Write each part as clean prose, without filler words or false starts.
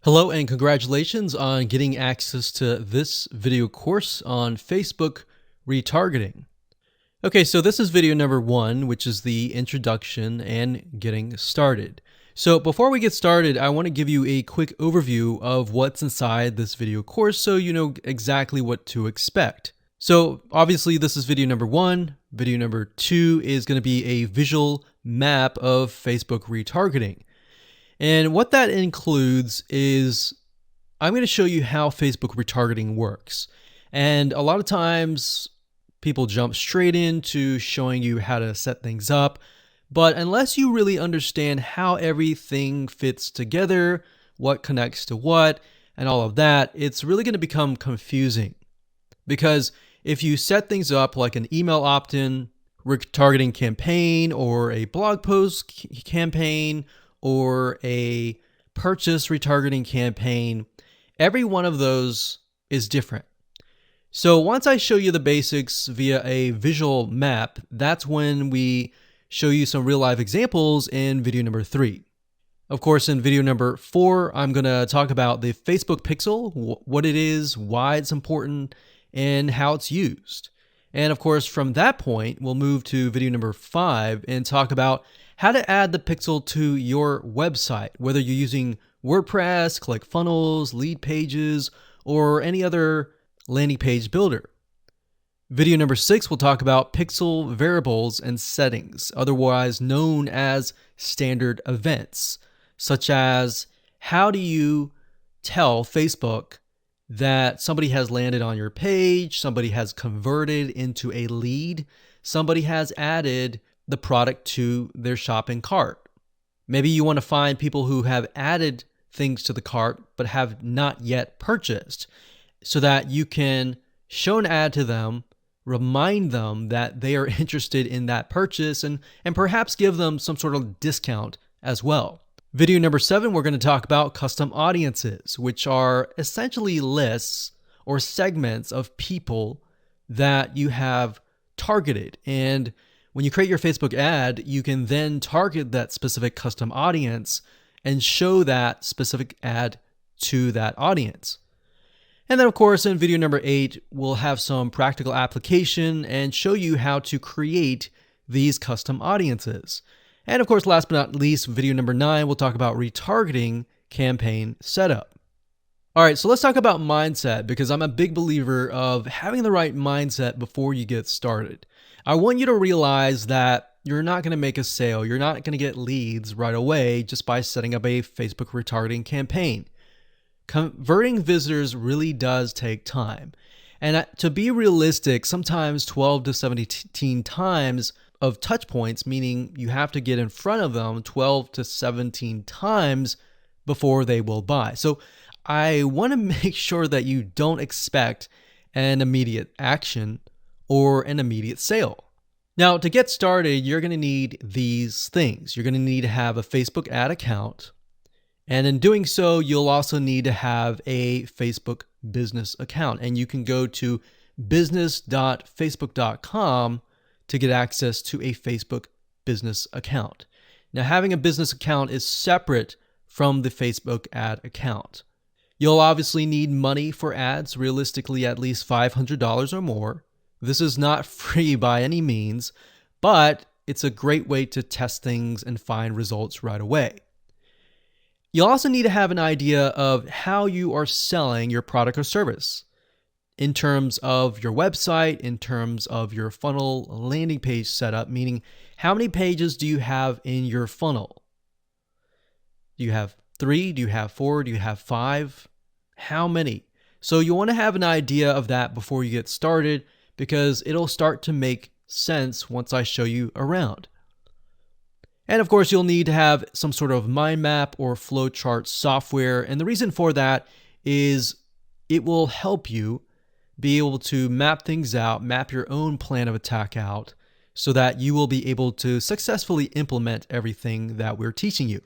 Hello and congratulations on getting access to this video course on Facebook retargeting. Okay, so this is video number 1, which is the introduction and getting started. So before we get started, I want to give you a quick overview of what's inside this video course so you know exactly what to expect. So obviously this is video number 1. Video number 2 is going to be a visual map of Facebook retargeting. And what that includes is I'm going to show you how Facebook retargeting works. And a lot of times people jump straight into showing you how to set things up. But unless you really understand how everything fits together, what connects to what, and all of that, it's really going to become confusing. Because if you set things up like an email opt-in retargeting campaign or a blog post campaign, or a purchase retargeting campaign, every one of those is different. So once I show you the basics via a visual map, that's when we show you some real life examples in video number 3. Of course, in video number 4, I'm going to talk about the Facebook Pixel, what it is, why it's important, and how it's used. And of course, from that point, we'll move to video number 5 and talk about how to add the pixel to your website, whether you're using WordPress, ClickFunnels, Leadpages, or any other landing page builder. Video number 6 will talk about pixel variables and settings, otherwise known as standard events, such as how do you tell Facebook that somebody has landed on your page, somebody has converted into a lead, somebody has added the product to their shopping cart. Maybe you want to find people who have added things to the cart but have not yet purchased so that you can show an ad to them, remind them that they are interested in that purchase, and perhaps give them some sort of discount as well. Video number 7, we're going to talk about custom audiences, which are essentially lists or segments of people that you have targeted. And when you create your Facebook ad, you can then target that specific custom audience and show that specific ad to that audience. And then of course, in video number 8, we'll have some practical application and show you how to create these custom audiences. And of course, last but not least, video number 9, we'll talk about retargeting campaign setup. All right, so let's talk about mindset, because I'm a big believer of having the right mindset before you get started. I want you to realize that you're not going to make a sale. You're not going to get leads right away just by setting up a Facebook retargeting campaign. Converting visitors really does take time. And to be realistic, sometimes 12 to 17 times of touch points, meaning you have to get in front of them 12 to 17 times before they will buy. So I want to make sure that you don't expect an immediate action or an immediate sale. Now, to get started, you're going to need these things. You're going to need to have a Facebook ad account. And in doing so, you'll also need to have a Facebook business account. And you can go to business.facebook.com to get access to a Facebook business account. Now, having a business account is separate from the Facebook ad account. You'll obviously need money for ads, realistically at least $500 or more. This is not free by any means, but it's a great way to test things and find results right away. You'll also need to have an idea of how you are selling your product or service in terms of your website, in terms of your funnel landing page setup, meaning how many pages do you have in your funnel? Do you have 3? Do you have 4? Do you have 5? How many? So you want to have an idea of that before you get started, because it'll start to make sense once I show you around. And of course, you'll need to have some sort of mind map or flowchart software. And the reason for that is it will help you be able to map things out, map your own plan of attack out, so that you will be able to successfully implement everything that we're teaching you.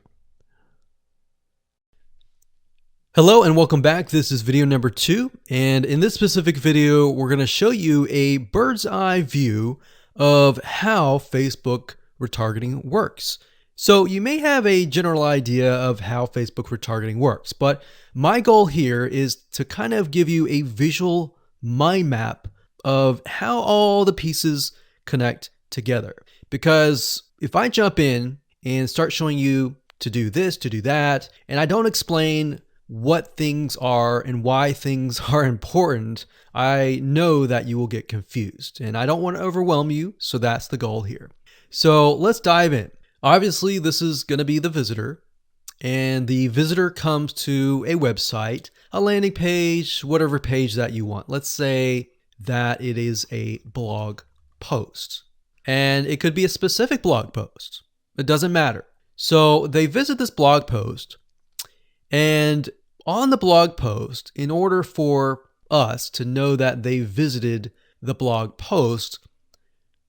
Hello and welcome back. This is video number 2. And in this specific video, we're going to show you a bird's eye view of how Facebook retargeting works. So you may have a general idea of how Facebook retargeting works, but my goal here is to kind of give you a visual mind map of how all the pieces connect together. Because if I jump in and start showing you to do this, to do that, and I don't explain what things are and why things are important, I know that you will get confused, and I don't want to overwhelm you, so that's the goal here. So let's dive in. Obviously, this is going to be the visitor, and the visitor comes to a website, a landing page, whatever page that you want. Let's say that it is a blog post, and it could be a specific blog post. It doesn't matter. So they visit this blog post, and on the blog post, in order for us to know that they visited the blog post,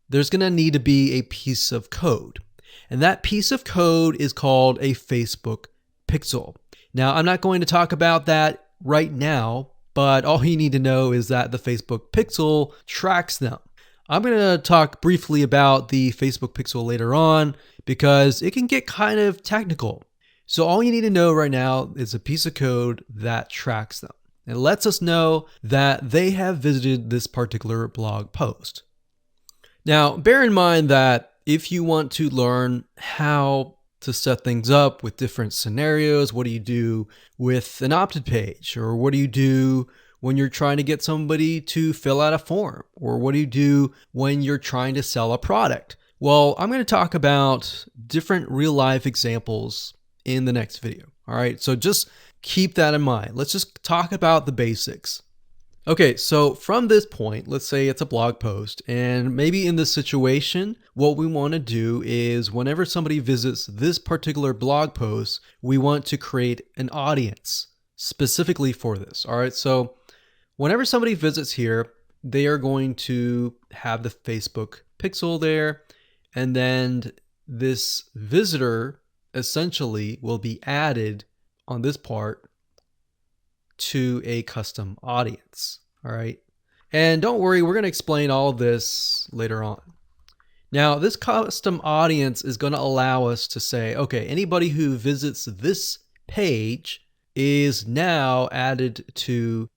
there's going to need to be a piece of code. And that piece of code is called a Facebook pixel. Now, I'm not going to talk about that right now, but all you need to know is that the Facebook pixel tracks them. I'm going to talk briefly about the Facebook pixel later on because it can get kind of technical. So all you need to know right now is a piece of code that tracks them. It lets us know that they have visited this particular blog post. Now, bear in mind that if you want to learn how to set things up with different scenarios, what do you do with an opt-in page? Or what do you do when you're trying to get somebody to fill out a form? Or what do you do when you're trying to sell a product? Well, I'm going to talk about different real-life examples in the next video. All right, so just keep that in mind. Let's just talk about the basics. Okay, so from this point, let's say it's a blog post, and maybe in this situation, what we want to do is whenever somebody visits this particular blog post, we want to create an audience specifically for this. All right, so whenever somebody visits here, they are going to have the Facebook pixel there, and then this visitor essentially will be added on this part to a custom audience. All right. And don't worry, we're going to explain all of this later on. Now, this custom audience is going to allow us to say, okay, anybody who visits this page is now added to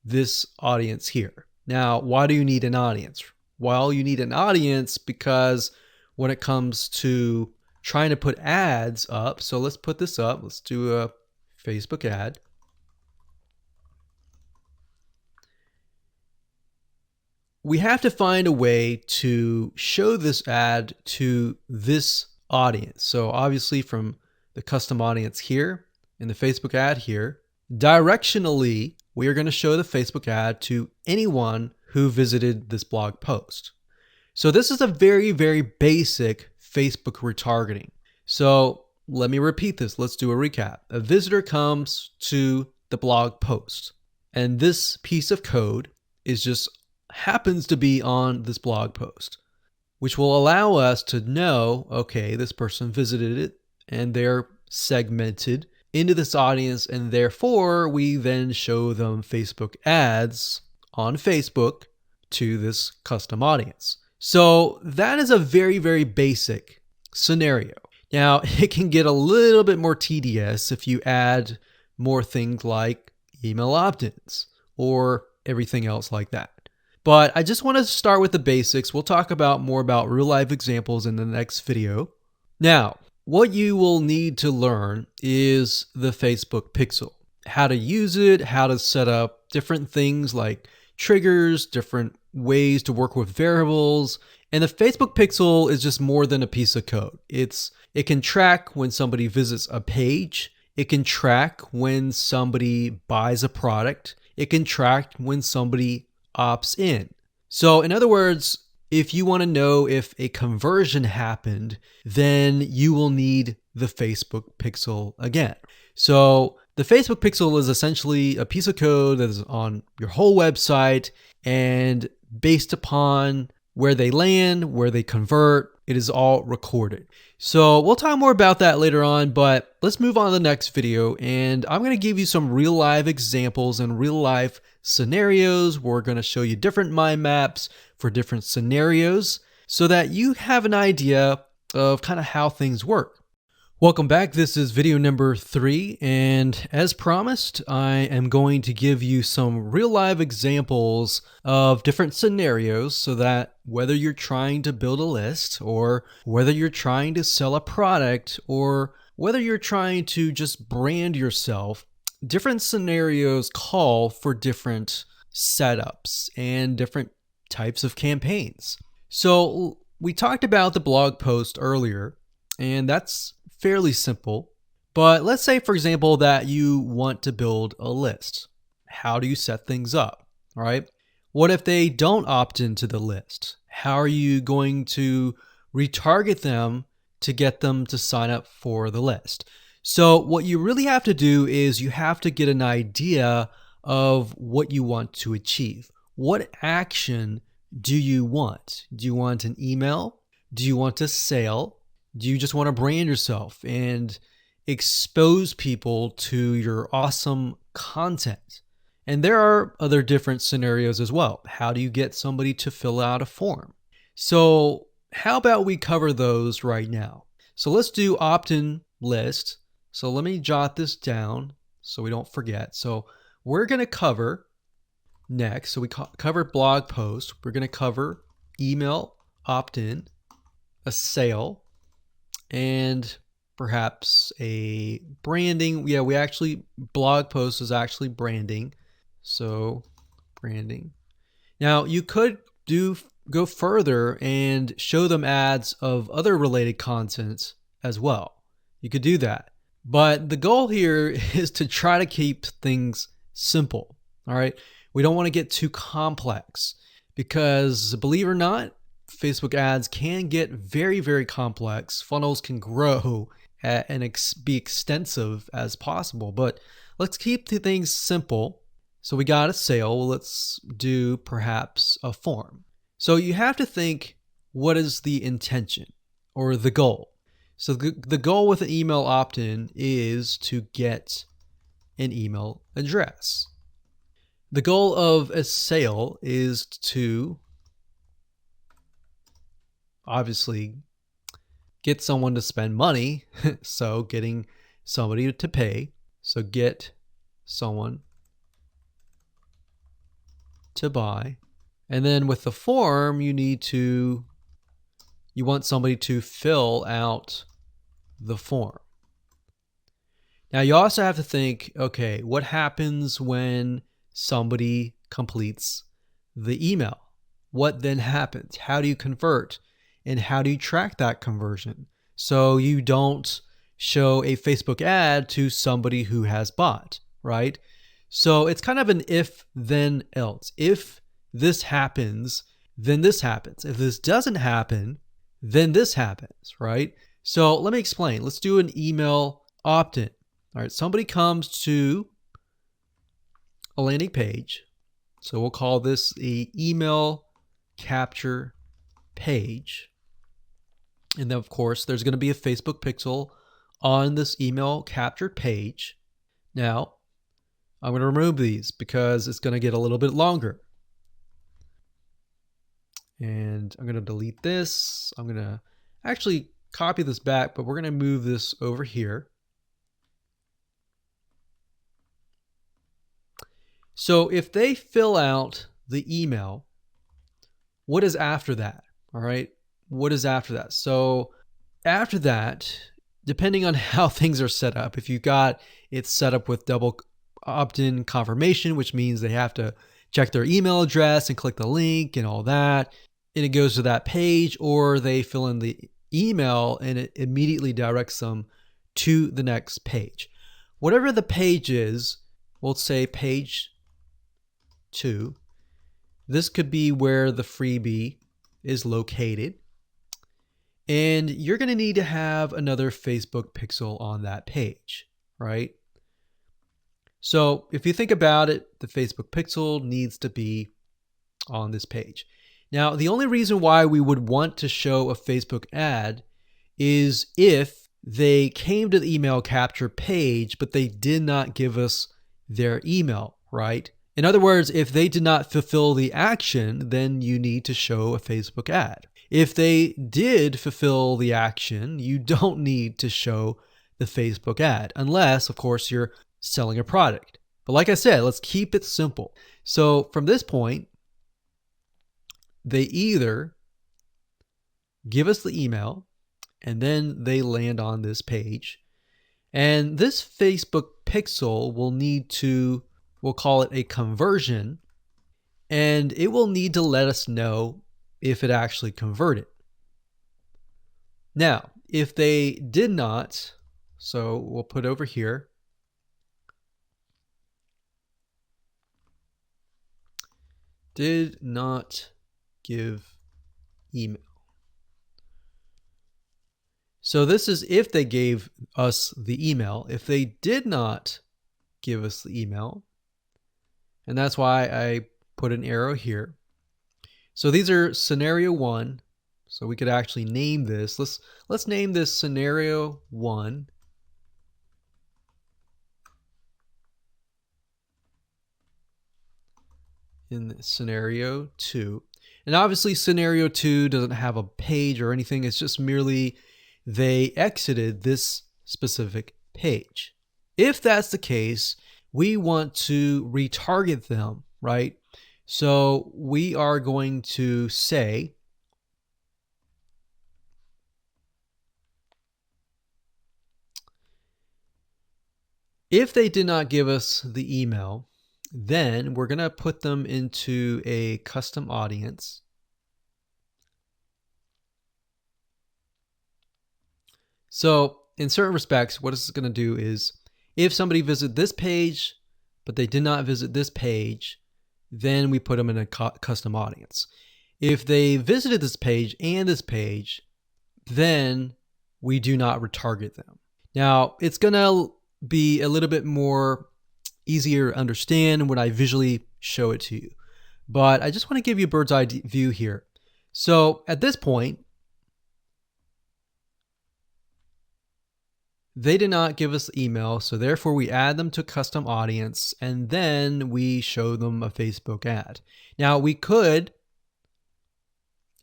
this audience here. Now, why do you need an audience? Well, you need an audience because when it comes to trying to put ads up, so let's put this up. Let's do a Facebook ad. We have to find a way to show this ad to this audience. So obviously from the custom audience here in the Facebook ad here, directionally, we are going to show the Facebook ad to anyone who visited this blog post. So this is a very, very basic Facebook retargeting. So let me repeat this. Let's do a recap. A visitor comes to the blog post, and this piece of code is just happens to be on this blog post, which will allow us to know, okay, this person visited it and they're segmented into this audience, and therefore we then show them Facebook ads on Facebook to this custom audience. So that is a very, very basic scenario. Now, it can get a little bit more tedious if you add more things like email opt-ins or everything else like that. But I just want to start with the basics. We'll talk about more about real life examples in the next video. Now, what you will need to learn is the Facebook pixel, how to use it, how to set up different things like triggers, different ways to work with variables. And the Facebook pixel is just more than a piece of code. It can track when somebody visits a page. It can track when somebody buys a product. It can track when somebody opts in. So in other words, if you want to know if a conversion happened, then you will need the Facebook pixel again. So the Facebook pixel is essentially a piece of code that is on your whole website, and based upon where they land, where they convert, it is all recorded. So we'll talk more about that later on, but let's move on to the next video, and I'm going to give you some real life examples and real life scenarios. We're going to show you different mind maps for different scenarios so that you have an idea of kind of how things work. Welcome back. This is video number 3, and as promised, I am going to give you some real live examples of different scenarios so that whether you're trying to build a list, or whether you're trying to sell a product, or whether you're trying to just brand yourself, different scenarios call for different setups and different types of campaigns. So we talked about the blog post earlier, and that's fairly simple. But let's say, for example, that you want to build a list. How do you set things up? All right. What if they don't opt into the list? How are you going to retarget them to get them to sign up for the list? So what you really have to do is you have to get an idea of what you want to achieve. What action do you want? Do you want an email? Do you want a sale? Do you just want to brand yourself and expose people to your awesome content? And there are other different scenarios as well. How do you get somebody to fill out a form? So how about we cover those right now? So let's do opt-in list. So let me jot this down so we don't forget. So we're going to cover next. So we covered blog post. We're going to cover email opt-in, a sale, and perhaps a branding. Yeah, we actually, blog post is actually branding. So branding. Now you could go further and show them ads of other related content as well. You could do that. But the goal here is to try to keep things simple. All right. We don't want to get too complex because, believe it or not, Facebook ads can get very, very complex. Funnels can grow and be extensive as possible, but let's keep the things simple. So we got a sale. Well, let's do perhaps a form. So you have to think, what is the intention or the goal? So the goal with an email opt-in is to get an email address. The goal of a sale is to obviously get someone to spend money. So getting somebody to pay. So get someone to buy. And then with the form, you want somebody to fill out the form. Now you also have to think, okay, what happens when somebody completes the email? What then happens? How do you convert? And how do you track that conversion so you don't show a Facebook ad to somebody who has bought, right? So it's kind of an if, then, else. If this happens, then this happens. If this doesn't happen, then this happens, right? So let me explain. Let's do an email opt-in. All right, somebody comes to a landing page. So we'll call this the email capture page. And then, of course, there's going to be a Facebook pixel on this email captured page. Now, I'm going to remove these because it's going to get a little bit longer. And I'm going to delete this. I'm going to actually copy this back, but we're going to move this over here. So if they fill out the email, what is after that? All right. What is after that? So after that, depending on how things are set up, if you got it set up with double opt-in confirmation, which means they have to check their email address and click the link and all that, and it goes to that page, or they fill in the email and it immediately directs them to the next page. Whatever the page is, we'll say page 2. This could be where the freebie is located. And you're going to need to have another Facebook pixel on that page, right? So if you think about it, the Facebook pixel needs to be on this page. Now, the only reason why we would want to show a Facebook ad is if they came to the email capture page, but they did not give us their email, right? In other words, if they did not fulfill the action, then you need to show a Facebook ad. If they did fulfill the action, you don't need to show the Facebook ad, unless, of course, you're selling a product. But like I said, let's keep it simple. So from this point, they either give us the email and then they land on this page. And this Facebook pixel will need to, we'll call it a conversion, and it will need to let us know if it actually converted. Now, if they did not, so we'll put over here, did not give email. So this is if they gave us the email. If they did not give us the email, and that's why I put an arrow here. So these are scenario 1. So we could actually name this. Let's name this scenario 1. In scenario 2. And obviously scenario 2 doesn't have a page or anything. It's just merely they exited this specific page. If that's the case, we want to retarget them, right? So we are going to say, if they did not give us the email, then we're going to put them into a custom audience. So in certain respects, what it's going to do is if somebody visited this page, but they did not visit this page, then we put them in a custom audience. If they visited this page and this page, then we do not retarget them. Now, it's going to be a little bit more easier to understand when I visually show it to you. But I just want to give you a bird's eye view here. So at this point, they did not give us the email, so therefore we add them to custom audience, and then we show them a Facebook ad. Now we could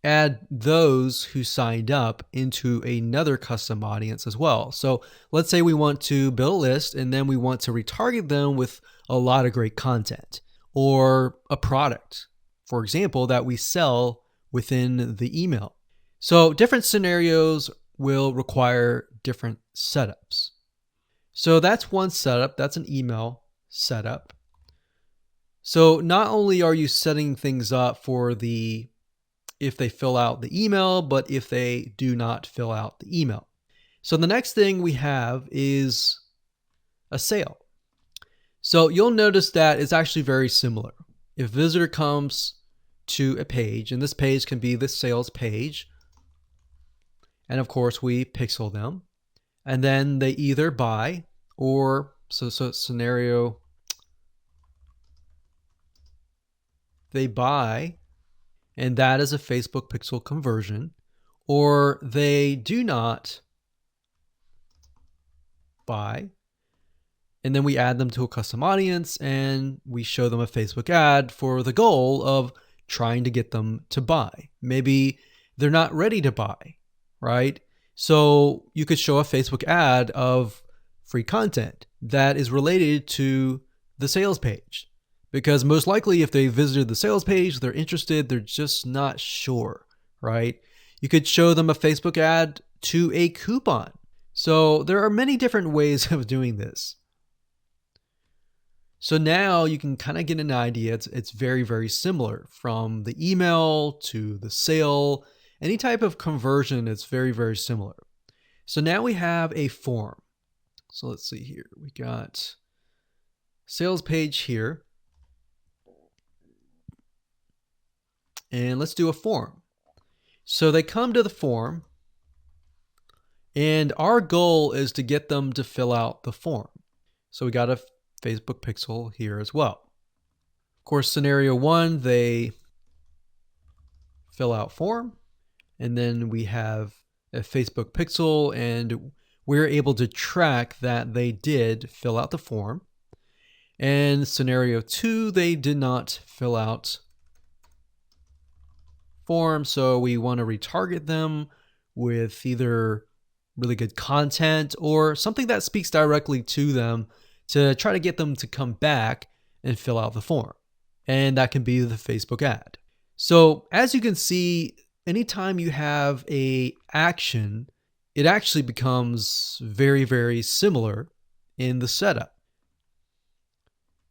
add those who signed up into another custom audience as well. So let's say we want to build a list and then we want to retarget them with a lot of great content or a product, for example, that we sell within the email. So different scenarios will require different setups. So that's one setup. That's an email setup. So not only are you setting things up for if they fill out the email, but if they do not fill out the email. So the next thing we have is a sale. So you'll notice that it's actually very similar. If a visitor comes to a page, and this page can be the sales page, and of course we pixel them, and then they either buy or, so scenario, they buy, and that is a Facebook pixel conversion, or they do not buy, and then we add them to a custom audience and we show them a Facebook ad for the goal of trying to get them to buy. Maybe they're not ready to buy, right? So you could show a Facebook ad of free content that is related to the sales page. Because most likely if they visited the sales page, they're interested, they're just not sure, right? You could show them a Facebook ad to a coupon. So there are many different ways of doing this. So now you can kind of get an idea. It's very, very similar from the email to the sale. Any type of conversion, it's very, very similar. So now we have a form. So let's see here. We got sales page here. And let's do a form. So they come to the form, and our goal is to get them to fill out the form. So we got a Facebook pixel here as well. Of course, scenario 1, they fill out form, and then we have a Facebook pixel, and we're able to track that they did fill out the form. And scenario 2, they did not fill out form, so we want to retarget them with either really good content or something that speaks directly to them to try to get them to come back and fill out the form. And that can be the Facebook ad. So as you can see, anytime you have a action, it actually becomes very, very similar in the setup.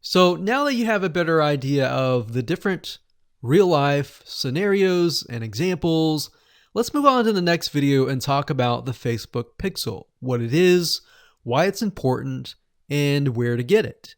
So now that you have a better idea of the different real life scenarios and examples, let's move on to the next video and talk about the Facebook Pixel, what it is, why it's important, and where to get it.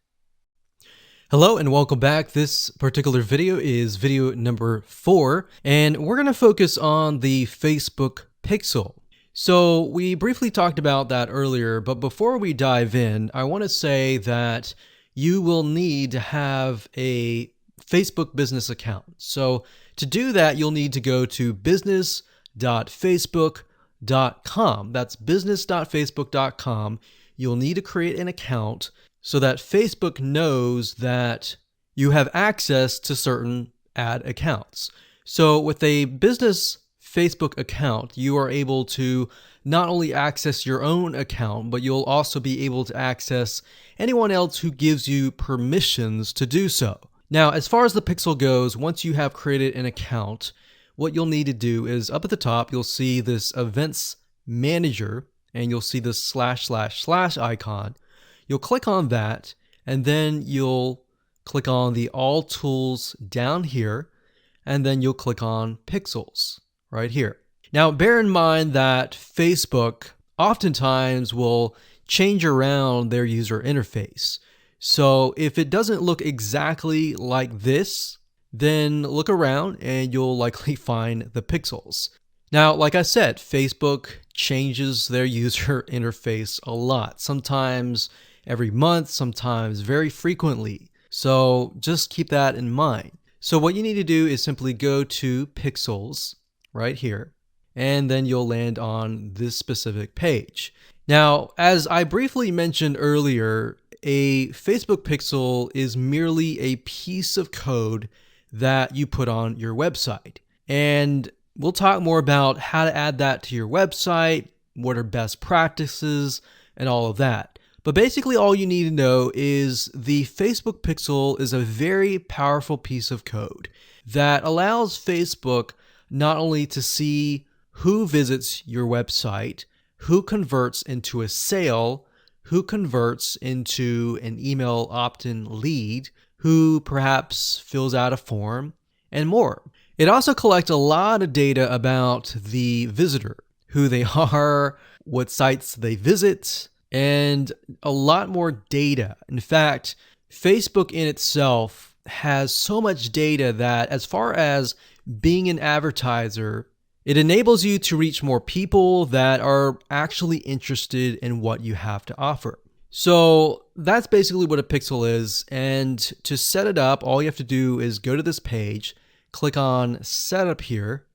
Hello and welcome back. This particular video is video number 4, and we're going to focus on the Facebook Pixel. So we briefly talked about that earlier, but before we dive in, I want to say that you will need to have a Facebook business account. So to do that, you'll need to go to business.facebook.com. That's business.facebook.com. You'll need to create an account so that Facebook knows that you have access to certain ad accounts. So with a business Facebook account, you are able to not only access your own account, but you'll also be able to access anyone else who gives you permissions to do so. Now, as far as the Pixel goes, once you have created an account, what you'll need to do is up at the top, you'll see this Events Manager, and you'll see this / icon. You'll click on that, and then you'll click on the All Tools down here, and then you'll click on Pixels right here. Now, bear in mind that Facebook oftentimes will change around their user interface. So if it doesn't look exactly like this, then look around and you'll likely find the pixels. Now, like I said, Facebook changes their user interface a lot, sometimes every month, sometimes very frequently. So just keep that in mind. So what you need to do is simply go to Pixels right here, and then you'll land on this specific page. Now, as I briefly mentioned earlier, a Facebook Pixel is merely a piece of code that you put on your website. And we'll talk more about how to add that to your website, what are best practices, and all of that. But basically all you need to know is the Facebook Pixel is a very powerful piece of code that allows Facebook not only to see who visits your website, who converts into a sale, who converts into an email opt-in lead, who perhaps fills out a form, and more. It also collects a lot of data about the visitor, who they are, what sites they visit, and a lot more data. In fact, Facebook in itself has so much data that as far as being an advertiser, it enables you to reach more people that are actually interested in what you have to offer. So that's basically what a pixel is. And to set it up, all you have to do is go to this page, click on Setup here,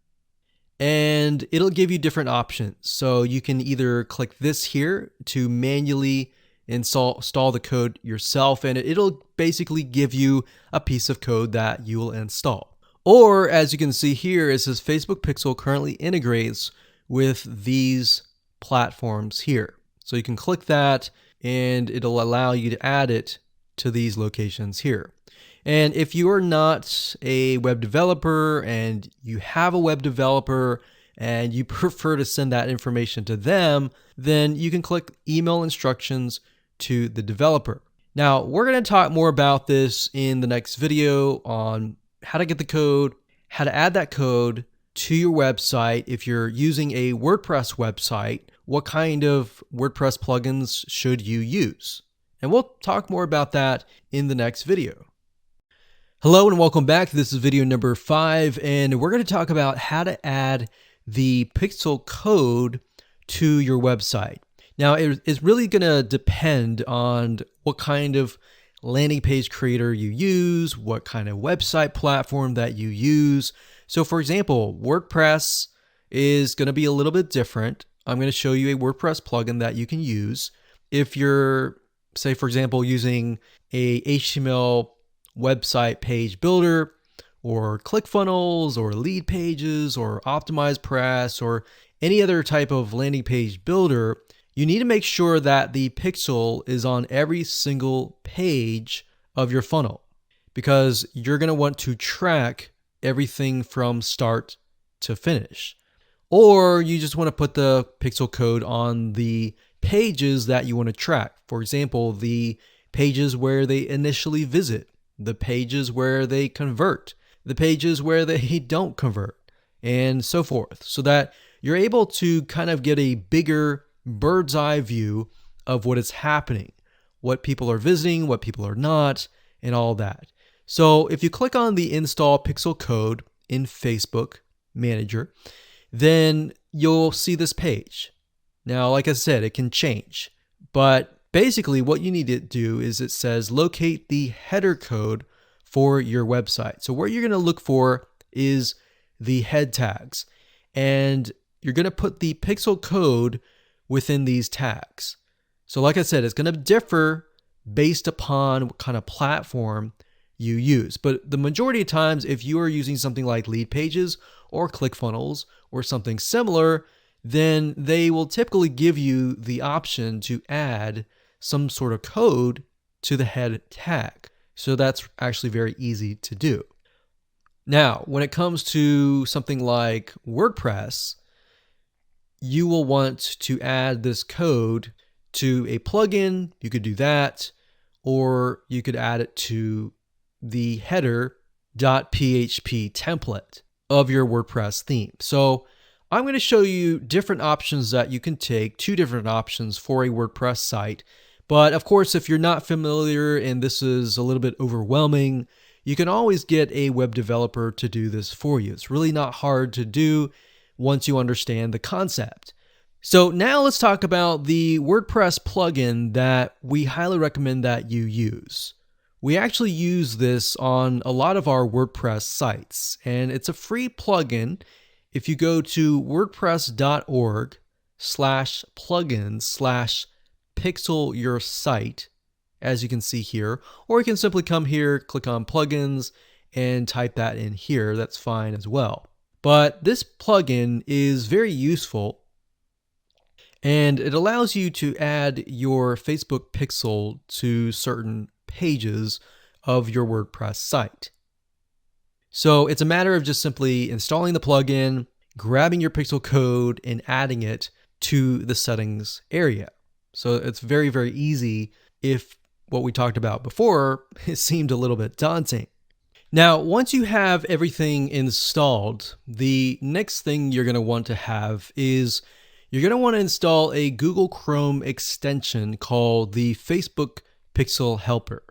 and it'll give you different options. So you can either click this here to manually install the code yourself, and it'll basically give you a piece of code that you will install. Or as you can see here, it says Facebook Pixel currently integrates with these platforms here. So you can click that and it'll allow you to add it to these locations here. And if you are not a web developer and you have a web developer and you prefer to send that information to them, then you can click email instructions to the developer. Now, we're going to talk more about this in the next video on how to get the code, how to add that code to your website. If you're using a WordPress website, what kind of WordPress plugins should you use? And we'll talk more about that in the next video. Hello and welcome back. This is video number 5, and we're going to talk about how to add the pixel code to your website. Now, it's really going to depend on what kind of landing page creator you use, what kind of website platform that you use. So for example, WordPress is going to be a little bit different. I'm going to show you a WordPress plugin that you can use. If you're, say for example, using a HTML website page builder or ClickFunnels or Lead Pages or OptimizePress or any other type of landing page builder, you need to make sure that the pixel is on every single page of your funnel, because you're going to want to track everything from start to finish. Or you just want to put the pixel code on the pages that you want to track. For example, the pages where they initially visit, the pages where they convert, the pages where they don't convert, and so forth, so that you're able to kind of get a bigger bird's eye view of what is happening, what people are visiting, what people are not, and all that. So if you click on the install pixel code in Facebook Manager, then you'll see this page. Now, like I said, it can change, but basically what you need to do is it says locate the header code for your website. So what you're going to look for is the head tags, and you're going to put the pixel code within these tags. So like I said, it's going to differ based upon what kind of platform you use. But the majority of times, if you are using something like Leadpages or ClickFunnels or something similar, then they will typically give you the option to add some sort of code to the head tag. So that's actually very easy to do. Now, when it comes to something like WordPress, you will want to add this code to a plugin. You could do that, or you could add it to the header.php template of your WordPress theme. So I'm going to show you different options that you can take, 2 different options for a WordPress site. But of course, if you're not familiar and this is a little bit overwhelming, you can always get a web developer to do this for you. It's really not hard to do once you understand the concept. So now let's talk about the WordPress plugin that we highly recommend that you use. We actually use this on a lot of our WordPress sites, and it's a free plugin. If you go to wordpress.org/plugins/pixel your site, as you can see here, or you can simply come here, click on plugins, and type that in here. That's fine as well. But this plugin is very useful, and it allows you to add your Facebook pixel to certain pages of your WordPress site. So it's a matter of just simply installing the plugin, grabbing your pixel code, and adding it to the settings area. So it's very, very easy if what we talked about before, it seemed a little bit daunting. Now, once you have everything installed, the next thing you're going to want to have is you're going to want to install a Google Chrome extension called the Facebook Pixel Helper.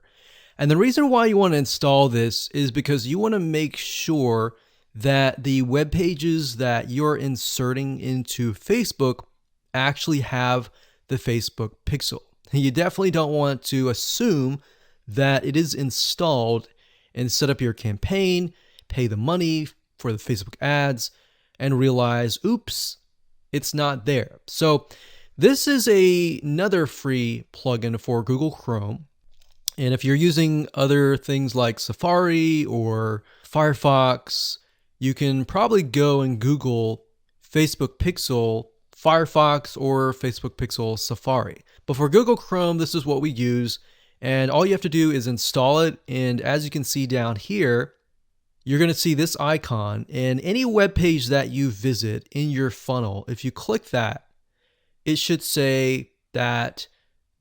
And the reason why you want to install this is because you want to make sure that the web pages that you're inserting into Facebook actually have the Facebook pixel. You definitely don't want to assume that it is installed and set up your campaign, pay the money for the Facebook ads, and realize, oops, it's not there. So this is another free plugin for Google Chrome. And if you're using other things like Safari or Firefox, you can probably go and Google Facebook Pixel Firefox or Facebook Pixel Safari. But for Google Chrome, this is what we use. And all you have to do is install it. And as you can see down here, you're going to see this icon. And any web page that you visit in your funnel, if you click that, it should say that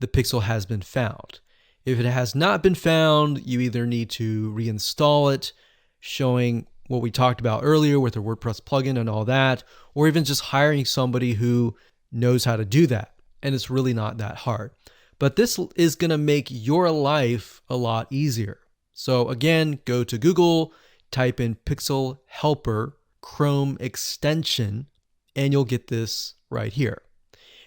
the pixel has been found. If it has not been found, you either need to reinstall it, showing what we talked about earlier with the WordPress plugin and all that, or even just hiring somebody who knows how to do that. And it's really not that hard. But this is going to make your life a lot easier. So again, go to Google, type in Pixel Helper Chrome extension, and you'll get this right here.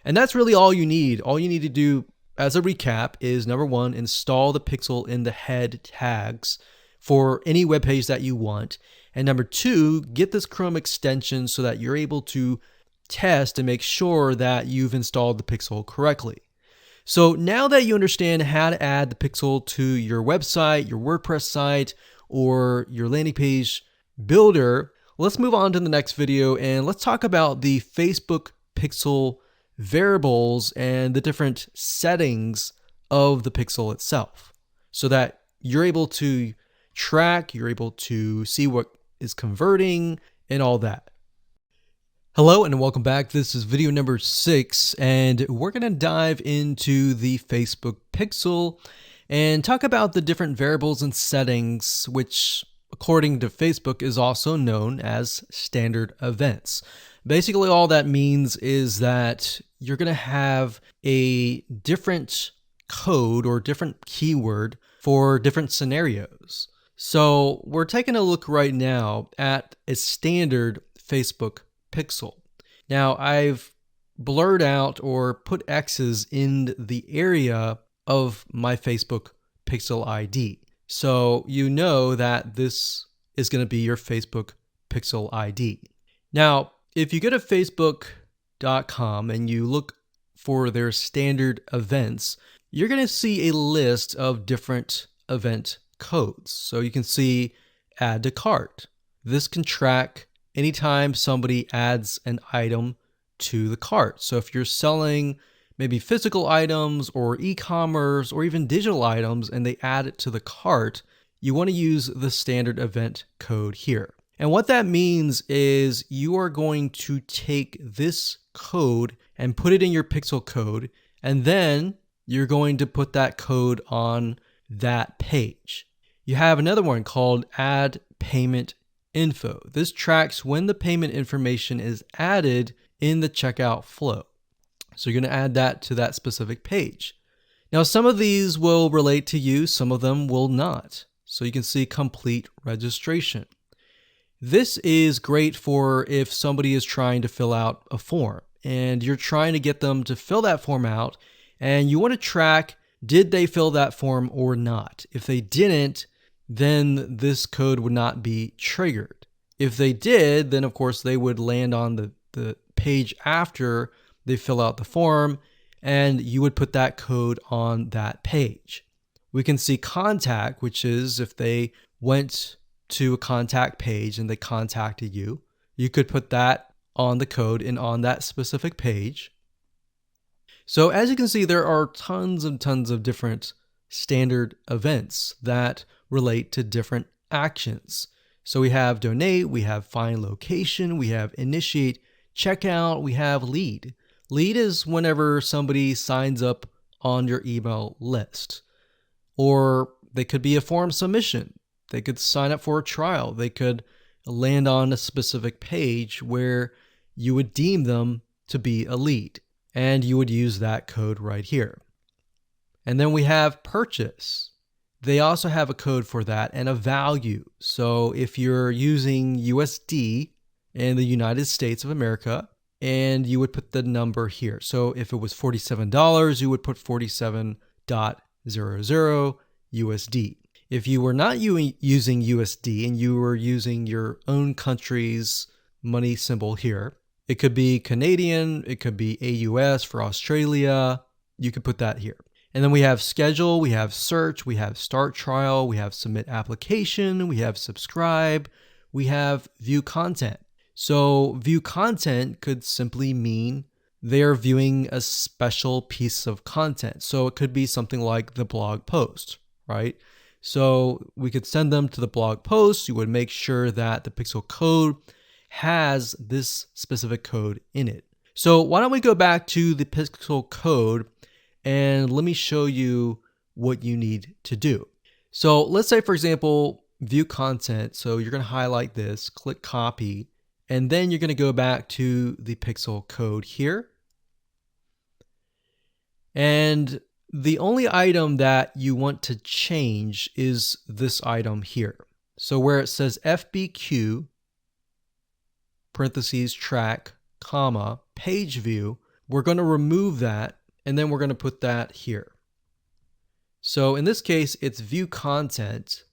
And that's really all you need. All you need to do as a recap is, number one, install the pixel in the head tags for any web page that you want. And number two, get this Chrome extension so that you're able to test and make sure that you've installed the pixel correctly. So now that you understand how to add the pixel to your website, your WordPress site, or your landing page builder, Let's move on to the next video and let's talk about the Facebook pixel variables and the different settings of the pixel itself so that you're able to track, you're able to see what is converting and all that. Hello and welcome back. This is video number 6 and we're going to dive into the Facebook pixel and talk about the different variables and settings, which according to Facebook is also known as standard events. Basically, all that means is that you're going to have a different code or different keyword for different scenarios. So we're taking a look right now at a standard Facebook pixel. Now I've blurred out or put X's in the area of my Facebook pixel ID. So you know that this is going to be your Facebook pixel ID. Now, if you go to facebook.com and you look for their standard events, you're going to see a list of different event codes. So you can see add to cart. This can track anytime somebody adds an item to the cart. So if you're selling maybe physical items or e-commerce or even digital items and they add it to the cart, you want to use the standard event code here. And what that means is you are going to take this code and put it in your pixel code, and then you're going to put that code on that page. You have another one called add payment info. This tracks when the payment information is added in the checkout flow. So you're going to add that to that specific page. Now, some of these will relate to you, some of them will not. So you can see complete registration. This is great for if somebody is trying to fill out a form and you're trying to get them to fill that form out and you want to track, did they fill that form or not? If they didn't, then this code would not be triggered. If they did, then of course they would land on the page after they fill out the form and you would put that code on that page. We can see contact, which is if they went to a contact page and they contacted you, you could put that on the code and on that specific page. So as you can see, there are tons and tons of different standard events that relate to different actions. So we have donate, we have find location, we have initiate checkout, we have lead. Lead is whenever somebody signs up on your email list. Or they could be a form submission. They could sign up for a trial. They could land on a specific page where you would deem them to be a lead. And you would use that code right here. And then we have purchase. They also have a code for that and a value. So if you're using USD in the United States of America, and you would put the number here. So if it was $47, you would put 47.00 USD. If you were not using USD and you were using your own country's money symbol here, it could be Canadian, it could be AUS for Australia, you could put that here. And then we have schedule, we have search, we have start trial, we have submit application, we have subscribe, we have view content. So view content could simply mean they're viewing a special piece of content. So it could be something like the blog post, right? So we could send them to the blog post. You would make sure that the pixel code has this specific code in it. So why don't we go back to the pixel code and let me show you what you need to do. So let's say, for example, view content. So you're going to highlight this, click copy, and then you're going to go back to the pixel code here. And the only item that you want to change is this item here. So where it says FBQ, parentheses, track, comma, page view, we're going to remove that and then we're going to put that here. So in this case, it's view content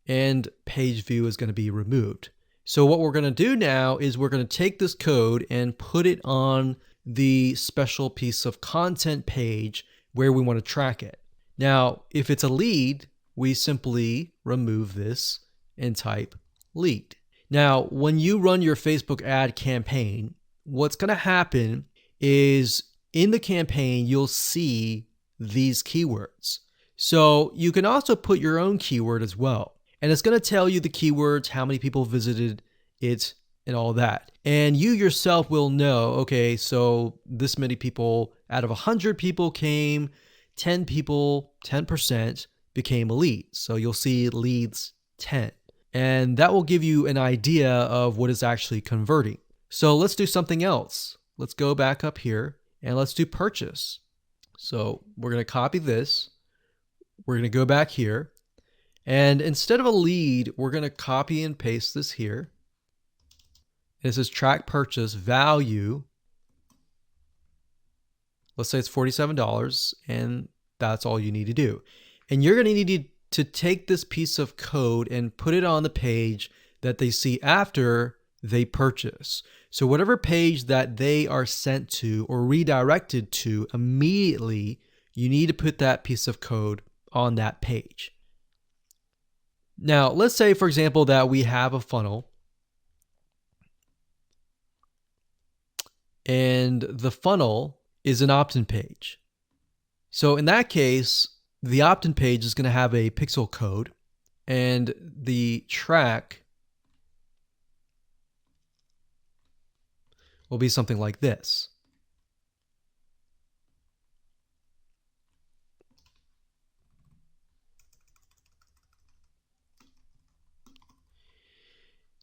and page view is going to be removed. So what we're going to do now is we're going to take this code and put it on the special piece of content page where we want to track it. Now, if it's a lead, we simply remove this and type lead. Now, when you run your Facebook ad campaign, what's going to happen is in the campaign, you'll see these keywords. So you can also put your own keyword as well. And it's going to tell you the keywords, how many people visited it, and all that. And you yourself will know, okay, so this many people out of 100 people came, 10 people, 10% became a lead. So you'll see leads 10. And that will give you an idea of what is actually converting. So let's do something else. Let's go back up here and let's do purchase. So we're going to copy this. We're going to go back here. And instead of a lead, we're going to copy and paste this here. This is track purchase value. Let's say it's $47, and that's all you need to do. And you're going to need to take this piece of code and put it on the page that they see after they purchase. So whatever page that they are sent to or redirected to immediately, you need to put that piece of code on that page. Now, let's say, for example, that we have a funnel and the funnel is an opt-in page. So in that case, the opt-in page is going to have a pixel code, and the track will be something like this.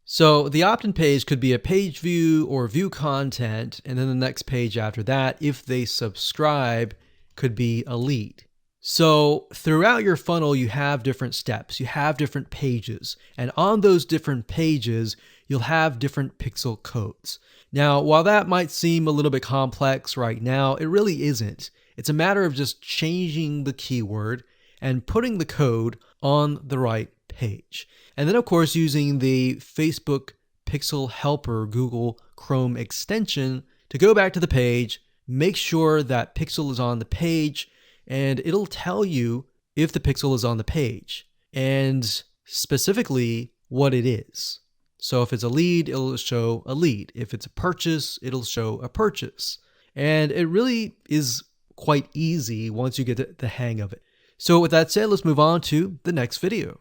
So the opt-in page could be a page view or view content, and then the next page after that, if they subscribe, could be a lead. So throughout your funnel, you have different steps, you have different pages, and on those different pages, you'll have different pixel codes. Now, while that might seem a little bit complex right now, it really isn't. It's a matter of just changing the keyword and putting the code on the right page. And then, of course, using the Facebook Pixel Helper Google Chrome extension to go back to the page, make sure that pixel is on the page, and it'll tell you if the pixel is on the page and specifically what it is. So if it's a lead, it'll show a lead. If it's a purchase, it'll show a purchase. And it really is quite easy once you get the hang of it. So with that said, let's move on to the next video.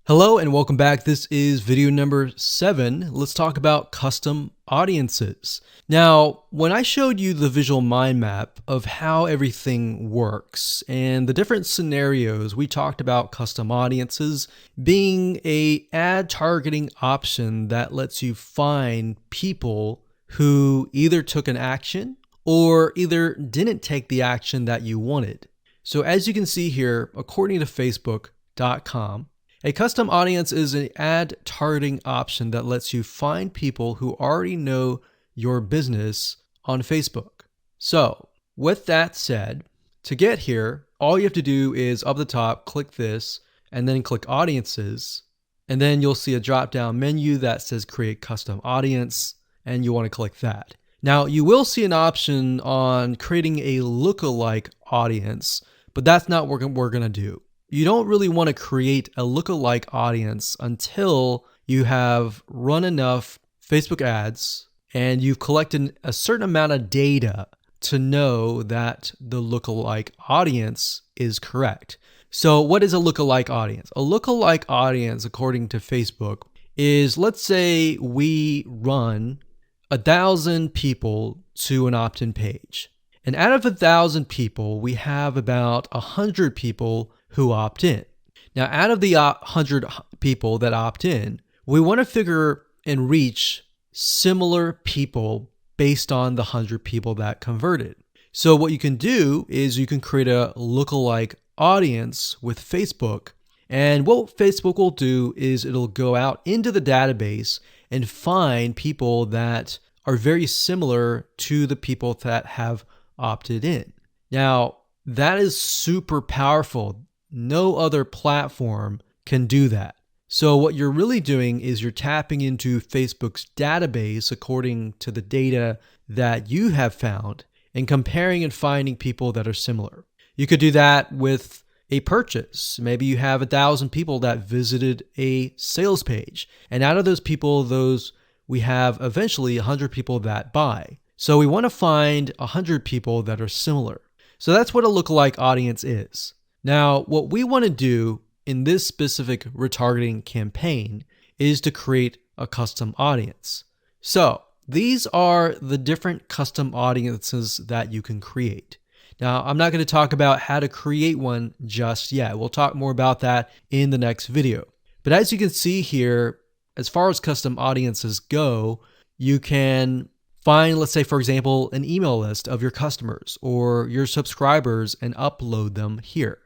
Hello and welcome back. This is video number 7. Let's talk about custom audiences. Now, when I showed you the visual mind map of how everything works and the different scenarios, we talked about custom audiences being an ad targeting option that lets you find people who either took an action or either didn't take the action that you wanted. So as you can see here, according to Facebook.com, a custom audience is an ad targeting option that lets you find people who already know your business on Facebook. So with that said, to get here, all you have to do is up the top, click this, and then click audiences. And then you'll see a drop-down menu that says create custom audience, and you want to click that. Now you will see an option on creating a lookalike audience, but that's not what we're going to do. You don't really want to create a lookalike audience until you have run enough Facebook ads and you've collected a certain amount of data to know that the lookalike audience is correct. So what is a lookalike audience? A lookalike audience, according to Facebook, is, let's say we run 1,000 people to an opt-in page. And out of 1,000 people, we have about 100 people who opt in. Now, out of the 100 people that opt in, we want to figure and reach similar people based on the 100 people that converted. So what you can do is you can create a lookalike audience with Facebook. And what Facebook will do is it'll go out into the database and find people that are very similar to the people that have opted in. Now, that is super powerful. No other platform can do that. So what you're really doing is you're tapping into Facebook's database according to the data that you have found and comparing and finding people that are similar. You could do that with a purchase. Maybe you have 1,000 people that visited a sales page. And out of those people, we have eventually 100 people that buy. So we want to find 100 people that are similar. So that's what a lookalike audience is. Now, what we want to do in this specific retargeting campaign is to create a custom audience. So these are the different custom audiences that you can create. Now, I'm not going to talk about how to create one just yet. We'll talk more about that in the next video. But as you can see here, as far as custom audiences go, you can find, let's say, for example, an email list of your customers or your subscribers and upload them here.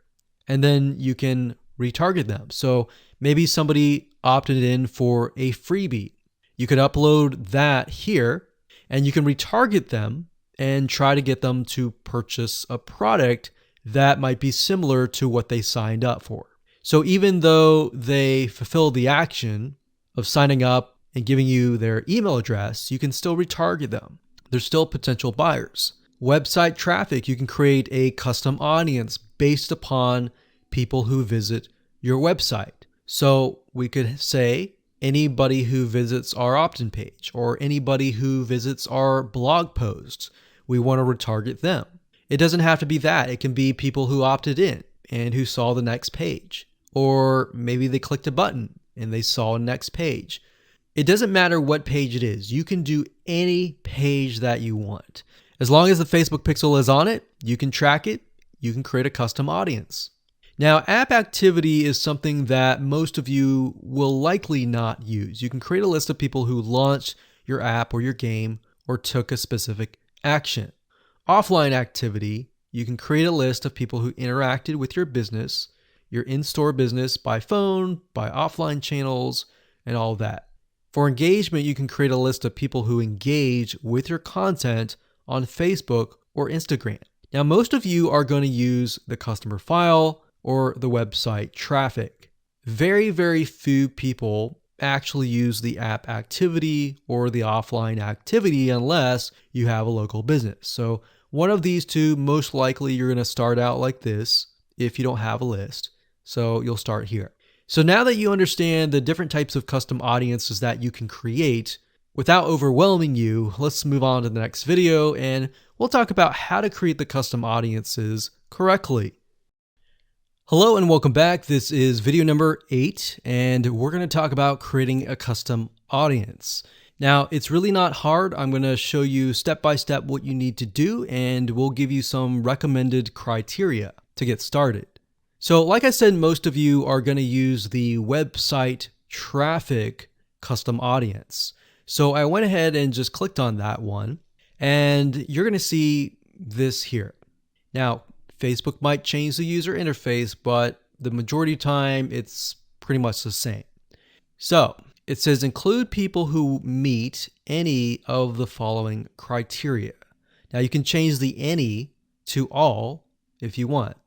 And then you can retarget them. So maybe somebody opted in for a freebie. You could upload that here and you can retarget them and try to get them to purchase a product that might be similar to what they signed up for. So even though they fulfill the action of signing up and giving you their email address, you can still retarget them. They're still potential buyers. Website traffic, you can create a custom audience based upon people who visit your website. So we could say anybody who visits our opt-in page or anybody who visits our blog posts, we want to retarget them. It doesn't have to be that. It can be people who opted in and who saw the next page. Or maybe they clicked a button and they saw a next page. It doesn't matter what page it is. You can do any page that you want. As long as the Facebook pixel is on it, you can track it, you can create a custom audience. Now, app activity is something that most of you will likely not use. You can create a list of people who launched your app or your game or took a specific action. Offline activity, you can create a list of people who interacted with your business, your in-store business by phone, by offline channels, and all that. For engagement, you can create a list of people who engage with your content on Facebook or Instagram. Now, most of you are going to use the customer file or the website traffic. Very, very few people actually use the app activity or the offline activity unless you have a local business. So one of these two, most likely you're going to start out like this if you don't have a list. So you'll start here. So now that you understand the different types of custom audiences that you can create, without overwhelming you, let's move on to the next video and we'll talk about how to create the custom audiences correctly. Hello and welcome back. This is video number 8 and we're going to talk about creating a custom audience. Now, it's really not hard. I'm going to show you step by step what you need to do and we'll give you some recommended criteria to get started. So like I said, most of you are going to use the website traffic custom audience. So I went ahead and just clicked on that one and you're going to see this here. Now, Facebook might change the user interface, but the majority of the time it's pretty much the same. So it says include people who meet any of the following criteria. Now you can change the any to all if you want.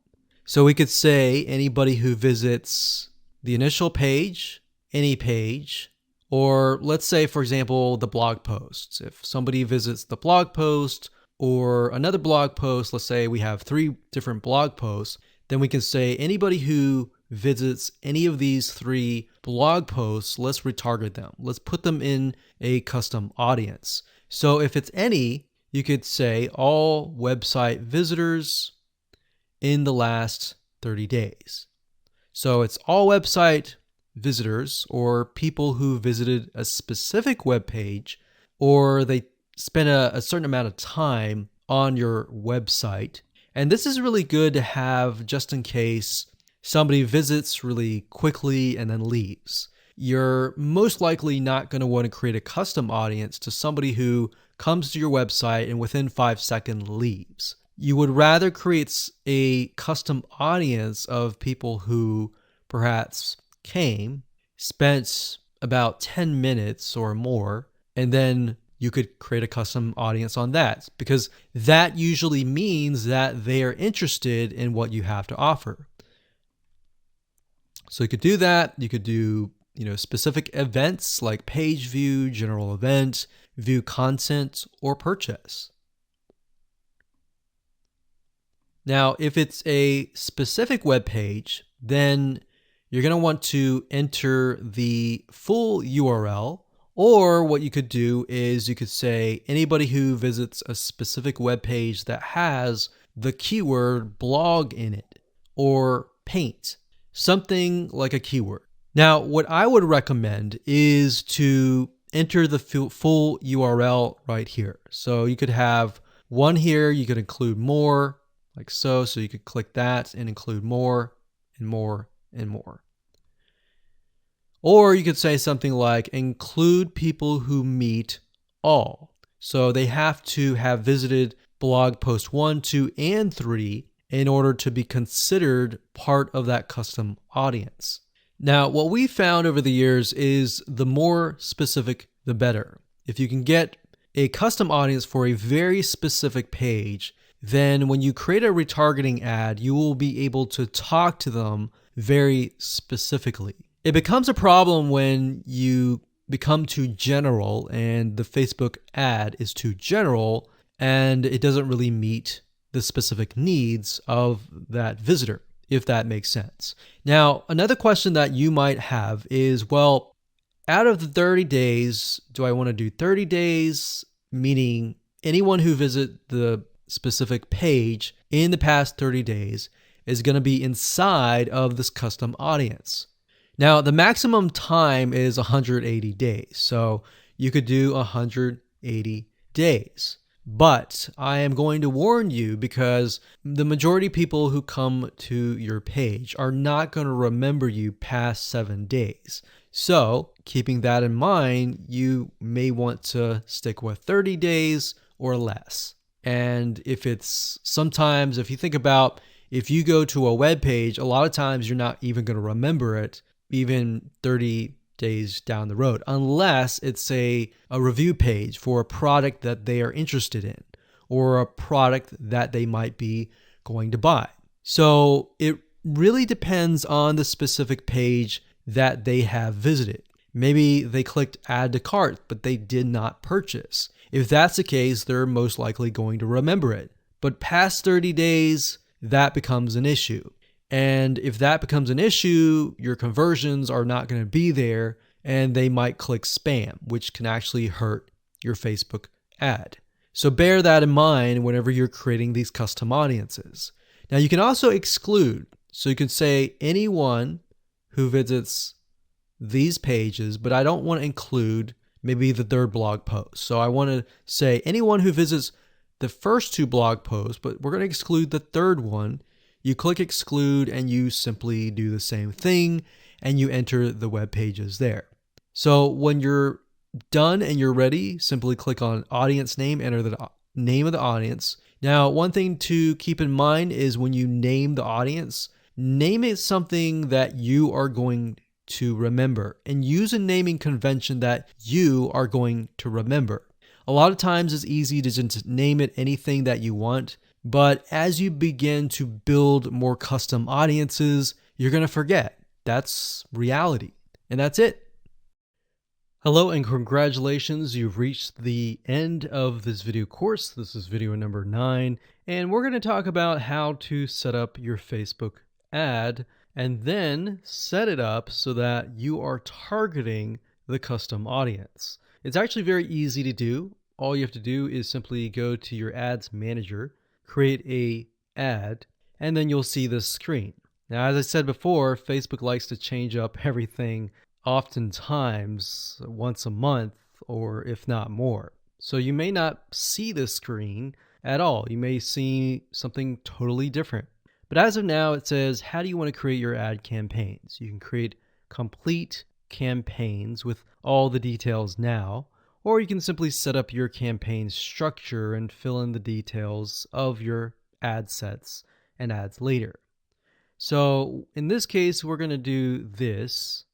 So we could say anybody who visits the initial page, any page, or let's say, for example, the blog posts. If somebody visits the blog post or another blog post, let's say we have 3 different blog posts, then we can say anybody who visits any of these 3 blog posts, let's retarget them. Let's put them in a custom audience. So if it's any, you could say all website visitors in the last 30 days. So it's all website visitors or people who visited a specific web page or they spend a certain amount of time on your website. And this is really good to have just in case somebody visits really quickly and then leaves. You're most likely not going to want to create a custom audience to somebody who comes to your website and within 5 seconds leaves. You would rather create a custom audience of people who perhaps came, spent about 10 minutes or more, and then you could create a custom audience on that because that usually means that they are interested in what you have to offer. So you could do that. You could do, specific events like page view, general event, view content, or purchase. Now, if it's a specific web page, then you're going to want to enter the full URL, or what you could do is you could say anybody who visits a specific web page that has the keyword blog in it or paint, something like a keyword. Now, what I would recommend is to enter the full URL right here. So you could have one here, you could include more, like so. So you could click that and include more and more and more. Or you could say something like include people who meet all. So they have to have visited blog post 1, 2, and 3 in order to be considered part of that custom audience. Now, what we found over the years is the more specific, the better. If you can get a custom audience for a very specific page, then when you create a retargeting ad, you will be able to talk to them very specifically. It becomes a problem when you become too general and the Facebook ad is too general and it doesn't really meet the specific needs of that visitor, if that makes sense. Now, another question that you might have is, well, out of the 30 days, do I want to do 30 days, meaning anyone who visits the specific page in the past 30 days is going to be inside of this custom audience? Now, the maximum time is 180 days, so you could do 180 days. But I am going to warn you because the majority of people who come to your page are not going to remember you past 7 days. So, keeping that in mind, you may want to stick with 30 days or less. And if you think about if you go to a web page, a lot of times you're not even going to remember it even 30 days down the road, unless it's a review page for a product that they are interested in or a product that they might be going to buy. So it really depends on the specific page that they have visited. Maybe they clicked add to cart, but they did not purchase. If that's the case, they're most likely going to remember it. But past 30 days, that becomes an issue. And if that becomes an issue, your conversions are not going to be there and they might click spam, which can actually hurt your Facebook ad. So bear that in mind whenever you're creating these custom audiences. Now you can also exclude. So you can say anyone who visits these pages, but I don't want to include maybe the third blog post. So I want to say anyone who visits the first 2 blog posts, but we're going to exclude the third one. You click exclude and you simply do the same thing and you enter the web pages there. So when you're done and you're ready, simply click on audience name, enter the name of the audience. Now, one thing to keep in mind is when you name the audience, name it something that you are going to remember and use a naming convention that you are going to remember. A lot of times it's easy to just name it anything that you want. But as you begin to build more custom audiences, you're going to forget. That's reality. And that's it. Hello and congratulations. You've reached the end of this video course. This is video number 9. And we're going to talk about how to set up your Facebook ad and then set it up so that you are targeting the custom audience. It's actually very easy to do. All you have to do is simply go to your ads manager, create a ad, and then you'll see this screen. Now, as I said before, Facebook likes to change up everything oftentimes once a month, or if not more. So you may not see this screen at all. You may see something totally different. But as of now, it says, how do you want to create your ad campaigns? You can create complete campaigns with all the details now, or you can simply set up your campaign structure and fill in the details of your ad sets and ads later. So in this case, we're going to do this.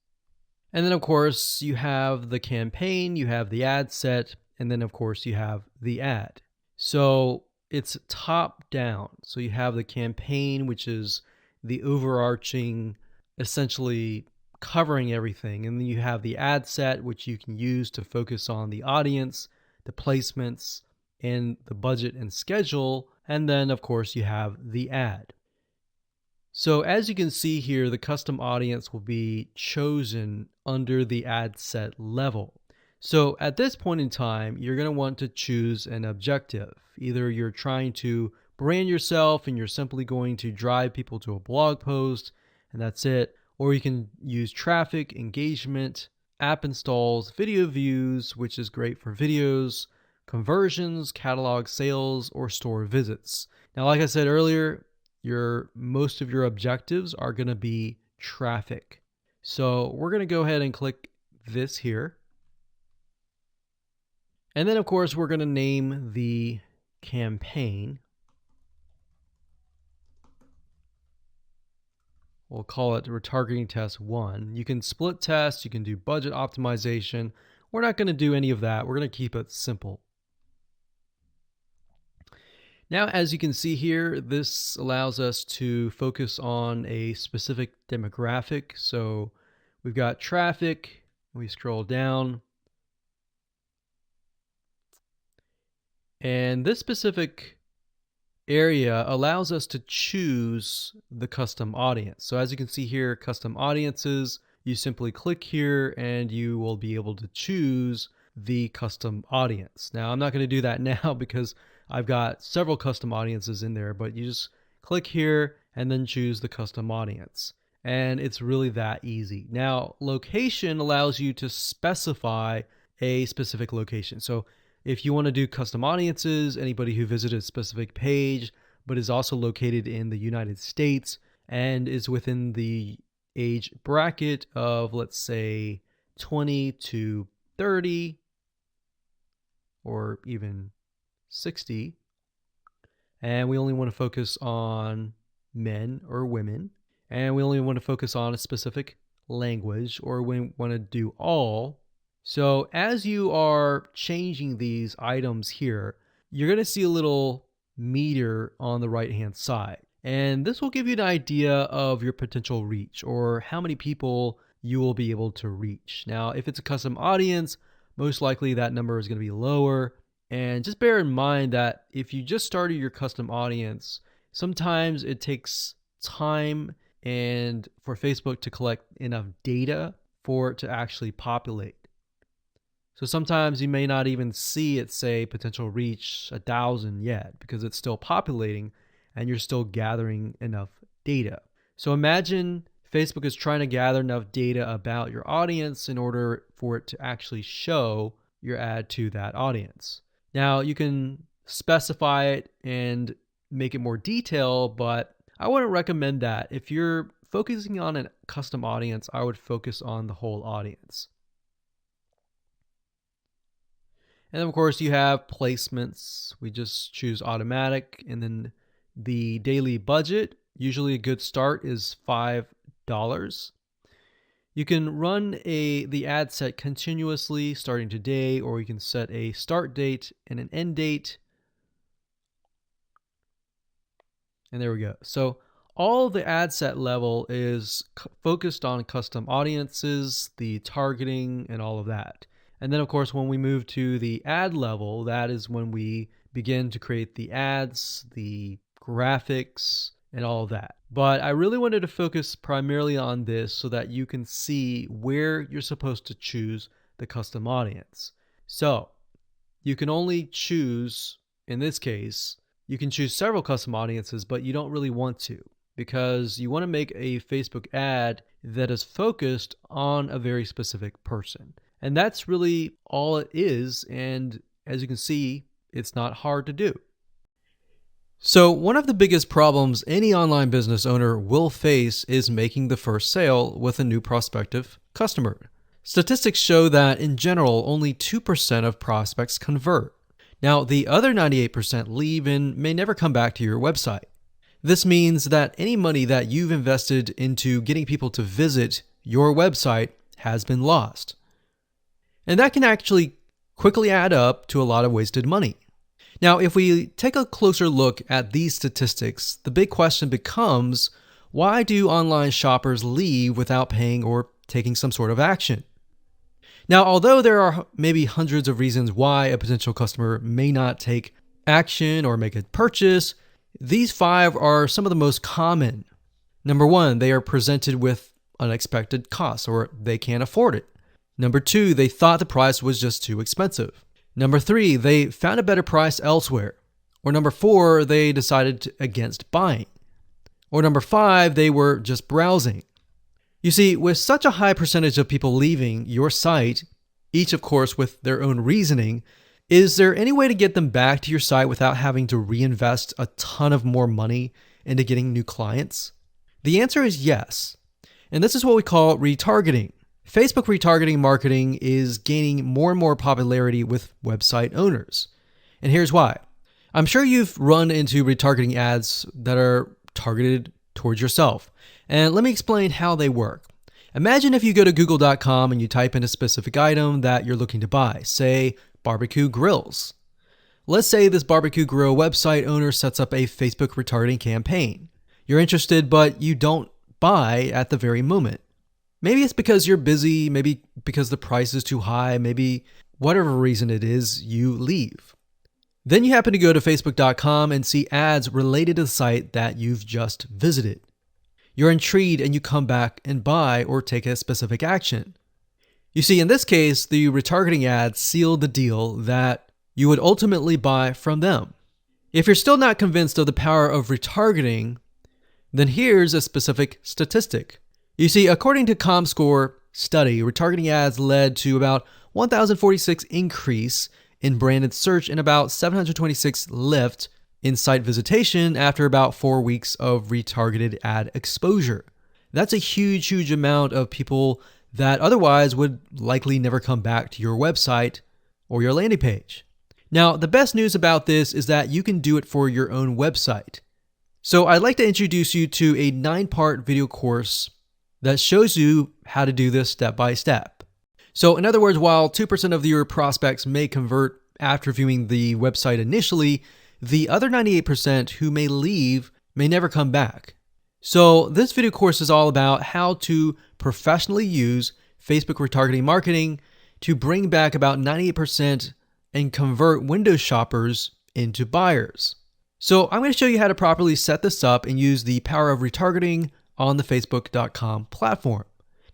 And then of course you have the campaign, you have the ad set, and then of course you have the ad. So it's top down. So you have the campaign, which is the overarching, essentially covering everything. And then you have the ad set, which you can use to focus on the audience, the placements, and the budget and schedule, And then, of course, you have the ad. So as you can see here, the custom audience will be chosen under the ad set level. So at this point in time, you're going to want to choose an objective. Either you're trying to brand yourself and you're simply going to drive people to a blog post and that's it. Or you can use traffic, engagement, app installs, video views, which is great for videos, conversions, catalog sales, or store visits. Now, like I said earlier, most of your objectives are going to be traffic. So we're going to go ahead and click this here. And then, of course, we're going to name the campaign. We'll call it retargeting test 1. You can split test, you can do budget optimization. We're not going to do any of that. We're going to keep it simple. Now, as you can see here, this allows us to focus on a specific demographic. So we've got traffic, we scroll down, and this specific area allows us to choose the custom audience. So as you can see here, custom audiences, you simply click here and you will be able to choose the custom audience. Now, I'm not going to do that now because I've got several custom audiences in there, but you just click here and then choose the custom audience. And it's really that easy. Now, location allows you to specify a specific location. So if you want to do custom audiences, anybody who visited a specific page, but is also located in the United States and is within the age bracket of, let's say, 20 to 30, or even 60, and we only want to focus on men or women, and we only want to focus on a specific language, or we want to do all. So as you are changing these items here, you're going to see a little meter on the right hand side, and this will give you an idea of your potential reach or how many people you will be able to reach. Now, if it's a custom audience, most likely that number is going to be lower. And just bear in mind that if you just started your custom audience, sometimes it takes time and for Facebook to collect enough data for it to actually populate. So sometimes you may not even see it say potential reach 1,000 yet because it's still populating and you're still gathering enough data. So imagine Facebook is trying to gather enough data about your audience in order for it to actually show your ad to that audience. Now, you can specify it and make it more detailed, but I wouldn't recommend that. If you're focusing on a custom audience, I would focus on the whole audience. And then, of course, you have placements. We just choose automatic, and then the daily budget, usually a good start is $5. You can run the ad set continuously starting today, or you can set a start date and an end date. And there we go. So all the ad set level is focused on custom audiences, the targeting, and all of that. And then, of course, when we move to the ad level, that is when we begin to create the ads, the graphics, and all of that. But I really wanted to focus primarily on this so that you can see where you're supposed to choose the custom audience. So you can only choose, in this case, you can choose several custom audiences, but you don't really want to because you want to make a Facebook ad that is focused on a very specific person. And that's really all it is. And as you can see, it's not hard to do. So one of the biggest problems any online business owner will face is making the first sale with a new prospective customer. Statistics show that in general, only 2% of prospects convert. Now, the other 98% leave and may never come back to your website. This means that any money that you've invested into getting people to visit your website has been lost. And that can actually quickly add up to a lot of wasted money. Now, if we take a closer look at these statistics, the big question becomes, why do online shoppers leave without paying or taking some sort of action? Now, although there are maybe hundreds of reasons why a potential customer may not take action or make a purchase, these 5 are some of the most common. Number 1, they are presented with unexpected costs or they can't afford it. Number 2, they thought the price was just too expensive. Number 3, they found a better price elsewhere. Or number 4, they decided against buying. Or number 5, they were just browsing. You see, with such a high percentage of people leaving your site, each of course with their own reasoning, is there any way to get them back to your site without having to reinvest a ton of more money into getting new clients? The answer is yes. And this is what we call retargeting. Facebook retargeting marketing is gaining more and more popularity with website owners. And here's why. I'm sure you've run into retargeting ads that are targeted towards yourself. And let me explain how they work. Imagine if you go to google.com and you type in a specific item that you're looking to buy, say barbecue grills. Let's say this barbecue grill website owner sets up a Facebook retargeting campaign. You're interested, but you don't buy at the very moment. Maybe it's because you're busy, maybe because the price is too high, maybe whatever reason it is, you leave. Then you happen to go to facebook.com and see ads related to the site that you've just visited. You're intrigued and you come back and buy or take a specific action. You see, in this case, the retargeting ads sealed the deal that you would ultimately buy from them. If you're still not convinced of the power of retargeting, then here's a specific statistic. You see, according to ComScore study, retargeting ads led to about 1,046 increase in branded search and about 726 lift in site visitation after about 4 weeks of retargeted ad exposure. That's a huge, huge amount of people that otherwise would likely never come back to your website or your landing page. Now, the best news about this is that you can do it for your own website. So I'd like to introduce you to a 9-part video course that shows you how to do this step by step. So in other words, while 2% of your prospects may convert after viewing the website initially, the other 98% who may leave may never come back. So this video course is all about how to professionally use Facebook retargeting marketing to bring back about 98% and convert window shoppers into buyers. So I'm going to show you how to properly set this up and use the power of retargeting on the facebook.com platform.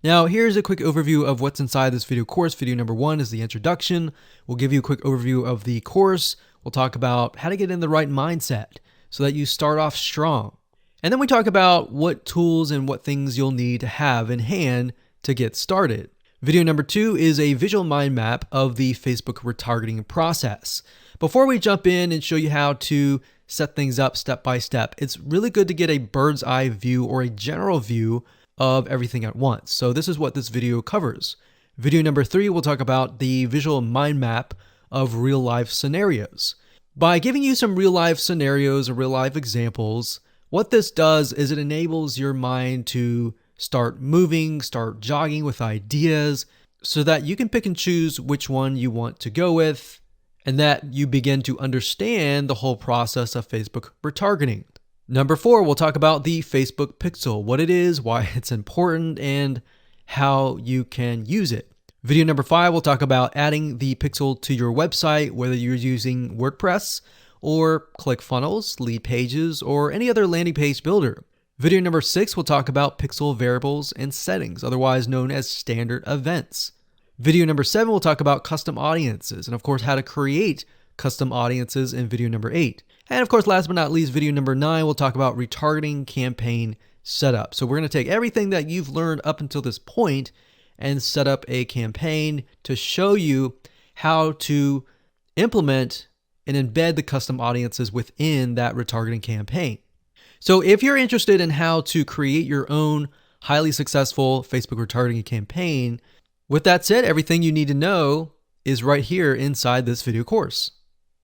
Now, here's a quick overview of what's inside this video course. Video number 1 is the introduction. We'll give you a quick overview of the course. We'll talk about how to get in the right mindset so that you start off strong. And then we talk about what tools and what things you'll need to have in hand to get started. Video number 2 is a visual mind map of the Facebook retargeting process. Before we jump in and show you how to set things up step by step, it's really good to get a bird's eye view or a general view of everything at once. So this is what this video covers. Video number 3, we'll talk about the visual mind map of real life scenarios. By giving you some real life scenarios or real life examples, what this does is it enables your mind to start moving, start jogging with ideas so that you can pick and choose which one you want to go with and that you begin to understand the whole process of Facebook retargeting. Number 4, we'll talk about the Facebook Pixel, what it is, why it's important, and how you can use it. Video number 5, we'll talk about adding the Pixel to your website, whether you're using WordPress or ClickFunnels, Lead Pages, or any other landing page builder. Video number 6, we'll talk about Pixel variables and settings, otherwise known as standard events. Video number 7, we'll talk about custom audiences, and of course, how to create custom audiences in video number 8. And of course, last but not least, video number 9, we'll talk about retargeting campaign setup. So we're going to take everything that you've learned up until this point and set up a campaign to show you how to implement and embed the custom audiences within that retargeting campaign. So if you're interested in how to create your own highly successful Facebook retargeting campaign, with that said, everything you need to know is right here inside this video course.